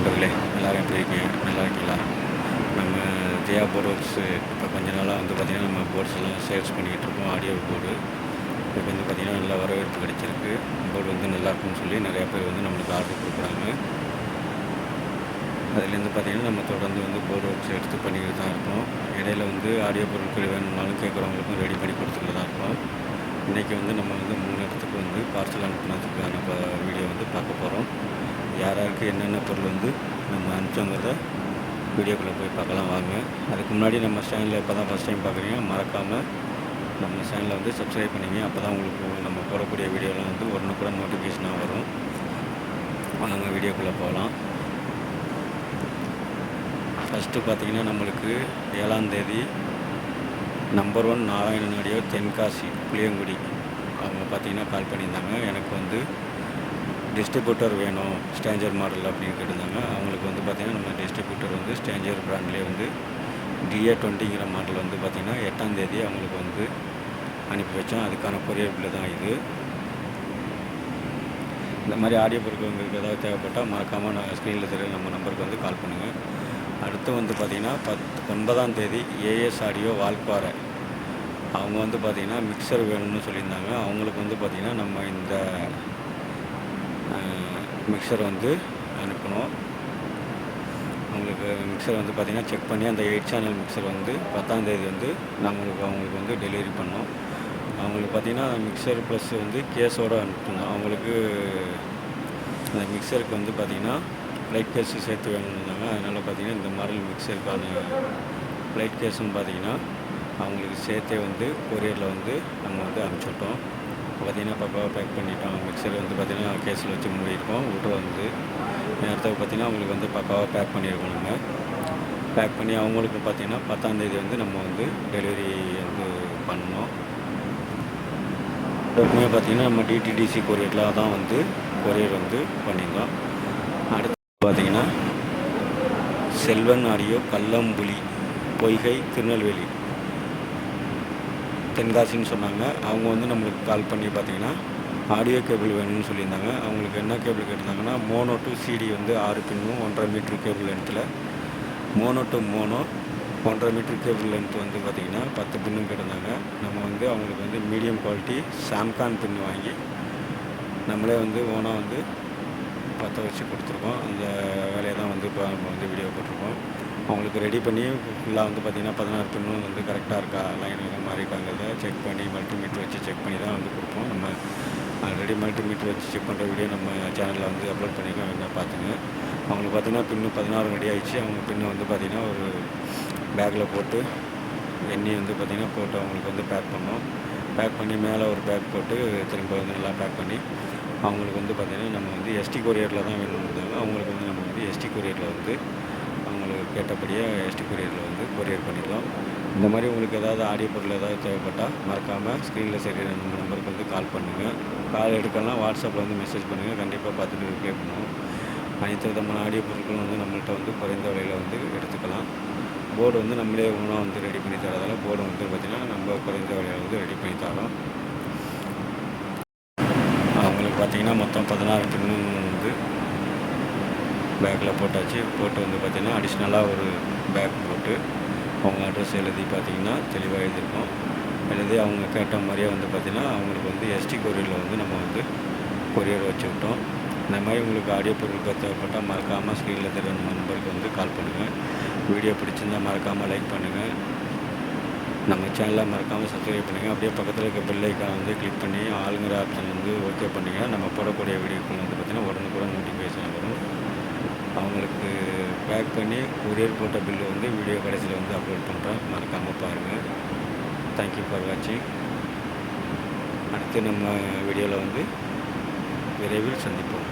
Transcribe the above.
நண்பர்களே, எல்லோரும் எப்படி இருக்கீங்க? நல்லா இருக்கீங்களா? நம்ம ஜெயா போர்ட் ஒர்க்ஸு இப்போ கொஞ்ச நாளாக வந்து பார்த்திங்கன்னா நம்ம போர்ட்ஸ் எல்லாம் சேல்ஸ் பண்ணிக்கிட்டுருக்கோம். ஆடியோ போர்டு இப்போ வந்து பார்த்திங்கன்னா நல்லா வரவேற்பு கிடைச்சிருக்கு. போர்டு வந்து நல்லாயிருக்குன்னு சொல்லி நிறையா பேர் வந்து நம்மளுக்கு ஆர்டர் கொடுக்குறாங்க. அதுலேருந்து பார்த்திங்கன்னா நம்ம தொடர்ந்து வந்து போர்டு ஒர்க்ஸ் எடுத்து பண்ணிக்கிட்டு தான் இருக்கோம். இடையில வந்து ஆடியோ பொருட்கள் வேணும்னாலும் கேட்குறவங்களுக்கும் ரெடி பண்ணி கொடுத்துட்டு தான் இருக்கோம். இன்றைக்கி வந்து நம்ம வந்து 3 இடத்துக்கு வந்து பார்சல் அனுப்புனதுக்கான வீடியோ வந்து பார்க்க போகிறோம். யார் யாருக்கு என்னென்ன பொருள் வந்து நம்ம அனுப்பிச்சோங்கிறத வீடியோக்குள்ளே போய் பார்க்கலாம் வாங்க. அதுக்கு முன்னாடி நம்ம சேனலில் இப்போ தான் ஃபஸ்ட் டைம் பார்க்குறீங்க, மறக்காமல் நம்ம சேனலை வந்து சப்ஸ்கிரைப் பண்ணிங்க. அப்போ தான் உங்களுக்கு நம்ம போடக்கூடிய வீடியோலாம் வந்து உடனுக்குடன் நோட்டிஃபிகேஷனாக வரும். வாங்க வீடியோக்குள்ளே போகலாம். ஃபஸ்ட்டு பார்த்திங்கன்னா நம்மளுக்கு 7ஆம் தேதி நம்பர் 1 நாராயணன் ஆடியோ தென்காசி புளியங்குடி அவங்க பார்த்திங்கன்னா கால் பண்ணியிருந்தாங்க. எனக்கு வந்து டிஸ்ட்ரிபியூட்டர் வேணும் ஸ்டேஞ்சர் மாடல் அப்படின்னு கேட்டிருந்தாங்க. அவங்களுக்கு வந்து பார்த்திங்கன்னா நம்ம டிஸ்ட்ரிபியூட்டர் வந்து ஸ்டேஞ்சர் பிராண்ட்லேயே வந்து DA20ங்கிற மாடல் வந்து பார்த்திங்கன்னா 8ஆம் தேதி அவங்களுக்கு வந்து அனுப்பி வச்சோம். அதுக்கான கொரியர் பில்லு தான் இது. இந்த மாதிரி ஆடியோ பொருட்கள் உங்களுக்கு ஏதாவது தேவைப்பட்டால் மறக்காமல் நான் ஸ்க்ரீனில் தெரிய நம்ம நம்பருக்கு வந்து கால் பண்ணுங்கள். அடுத்து வந்து பார்த்திங்கன்னா 9ஆம் தேதி AS ஆடியோ வால்பாறை அவங்க வந்து பார்த்திங்கன்னா மிக்சர் வேணும்னு சொல்லியிருந்தாங்க. அவங்களுக்கு வந்து பார்த்திங்கன்னா நம்ம இந்த மிக்சர் வந்து அனுப்பணும். அவங்களுக்கு மிக்சர் வந்து பார்த்திங்கன்னா செக் பண்ணி அந்த 8 சேனல் மிக்சர் வந்து 10ஆம் தேதி வந்து அவங்களுக்கு வந்து டெலிவரி பண்ணோம். அவங்களுக்கு பார்த்திங்கன்னா மிக்சர் ப்ளஸ் வந்து கேஸோடு அனுப்பணும். அவங்களுக்கு அந்த மிக்சருக்கு வந்து பார்த்திங்கன்னா லைட் கேஸு சேர்த்து வேணும்னாங்க. அதனால் பார்த்திங்கன்னா இந்த மாடல் மிக்சருக்கான லைட் கேஸுன்னு பார்த்திங்கன்னா அவங்களுக்கு சேர்த்தே வந்து கொரியரில் வந்து நம்ம வந்து அனுப்பிச்சுட்டோம். பார்த்திங்கன்னா பக்காவாக பேக் பண்ணிட்டோம். மிக்சர் வந்து பார்த்திங்கன்னா கேஸில் வச்சு மூடியிருக்கோம். விட்டு வந்து நேரத்துக்கு பார்த்திங்கன்னா அவங்களுக்கு வந்து பக்காவாக பேக் பண்ணியிருக்கோம். நம்ம பேக் பண்ணி அவங்களுக்கு பார்த்திங்கன்னா 10ஆம் தேதி வந்து நம்ம வந்து டெலிவரி வந்து பண்ணோம். எப்பவுமே பார்த்திங்கன்னா நம்ம DTDC கொரியரில் தான் வந்து கொரியர் வந்து பண்ணியிருந்தோம். அடுத்து பார்த்திங்கன்னா செல்வன் ஆடியோ கல்லம்புலி பொய்கை திருநெல்வேலி தென்காசின்னு சொன்னாங்க. அவங்க வந்து நம்மளுக்கு கால் பண்ணி பார்த்திங்கன்னா ஆடியோ கேபிள் வேணும்னு சொல்லியிருந்தாங்க. அவங்களுக்கு என்ன கேபிள் கேட்டிருந்தாங்கன்னா மோனோ டு CD வந்து 6 பின்னும் 1.5 மீட்ரு கேபிள் லென்த்தில், mono to mono 1.5 metre cable length வந்து பார்த்திங்கன்னா 10 பின்னும் கேட்டிருந்தாங்க. நம்ம வந்து அவங்களுக்கு வந்து மீடியம் குவாலிட்டி சாம்கான் பின் வாங்கி நம்மளே வந்து ஓனாக வந்து 10 வச்சு கொடுத்துருக்கோம். அந்த வேலையை தான் வந்து இப்போ நம்ம வந்து வீடியோ போட்டிருக்கோம். அவங்களுக்கு ரெடி பண்ணி ஃபுல்லாக வந்து பார்த்திங்கன்னா 16 பின்னும் வந்து கரெக்டாக இருக்கா, லைன் மாதிரி இருக்காங்கிறத செக் பண்ணி மல்டிமீட்டர் வச்சு செக் பண்ணி தான் வந்து கொடுப்போம். நம்ம ஆல்ரெடி மல்டிமீட்டர் வச்சு செக் பண்ணுற வீடியோ நம்ம சேனலில் வந்து அப்லோட் பண்ணியிருக்கோம். வேணால் பார்த்துங்க. அவங்களுக்கு பார்த்திங்கன்னா பின்னு 16 ரெடி ஆகிடுச்சு. அவங்க பின்னு வந்து பார்த்திங்கன்னா ஒரு பேக்கில் போட்டு எண்ணி வந்து பார்த்திங்கன்னா போட்டு அவங்களுக்கு வந்து பேக் பண்ணோம். பேக் பண்ணி மேலே ஒரு பேக் போட்டு திரும்ப வந்து நல்லா பேக் பண்ணி அவங்களுக்கு வந்து பார்த்திங்கன்னா நம்ம வந்து ST கொரியரில் தான் வேணும்னு அவங்களுக்கு வந்து நம்ம வந்து ST கொரியரில் வந்து அவங்களுக்கு கேட்டபடியே ST கொரியரில் வந்து கொரியர் பண்ணிடலாம். இந்த மாதிரி உங்களுக்கு ஏதாவது ஆடியோ பொருள் ஏதாவது தேவைப்பட்டால் மறக்காமல் ஸ்க்ரீனில் சரி நம்ம நம்பருக்கு வந்து கால் பண்ணுங்கள். கால் எடுக்கலாம், வாட்ஸ்அப்பில் வந்து மெசேஜ் பண்ணுங்கள். கண்டிப்பாக பார்த்துட்டு ரிப்ளை பண்ணுவோம். அனைத்து விதமான ஆடியோ பொருட்களும் வந்து நம்மள்கிட்ட வந்து குறைந்த விலையில் வந்து எடுத்துக்கலாம். போர்டு வந்து நம்மளே ஓனாக வந்து ரெடி பண்ணி தரதால் போர்டு வந்து பார்த்திங்கன்னா நம்ம குறைந்த விலையில் வந்து ரெடி பண்ணி தரோம். அவங்களுக்கு பார்த்திங்கன்னா மொத்தம் 16 பின்னு வந்து பேக்கில் போட்டாச்சு. போட்டு வந்து பார்த்திங்கன்னா அடிஷ்னலாக ஒரு பேக் போட்டு அவங்க அட்ரஸ் எழுதி பார்த்திங்கன்னா தெளிவாக எழுதியிருக்கோம். எழுதி அவங்க கேட்ட மாதிரியே வந்து பார்த்திங்கன்னா அவங்களுக்கு வந்து ST கொரியரில் வந்து நம்ம வந்து கொரியர் வச்சு விட்டோம். இந்த மாதிரி உங்களுக்கு ஆடியோ பொருட்கள் தேவைப்பட்டால் மறக்காமல் ஸ்க்ரீனில் தெரிய நம்ம நம்பருக்கு வந்து கால் பண்ணுங்கள். வீடியோ பிடிச்சிருந்தால் மறக்காமல் லைக் பண்ணுங்கள். நம்ம சேனலை மறக்காமல் சப்ஸ்கிரைப் பண்ணுங்கள். அப்படியே பக்கத்தில் இருக்க பெல் ஐக்கான் வந்து கிளிக் பண்ணி ஆளுங்கிற ஆப்ஷன் வந்து ஓகே பண்ணிங்க. நம்ம போடக்கூடிய வீடியோக்கள் வந்து பார்த்திங்கன்னா உடனுக்குடன் நோட்டிஃபிகேஷன் வரும். அவங்களுக்கு பேக் பண்ணி கொரியர் போட்ட பில்லு வந்து வீடியோ கடைசியில் வந்து அப்லோட் பண்ணுறேன். மறக்காமல் பாருங்கள். தேங்க்யூ ஃபார் வாட்சிங். அடுத்து நம்ம வீடியோவில் வந்து விரைவில் சந்திப்போம்.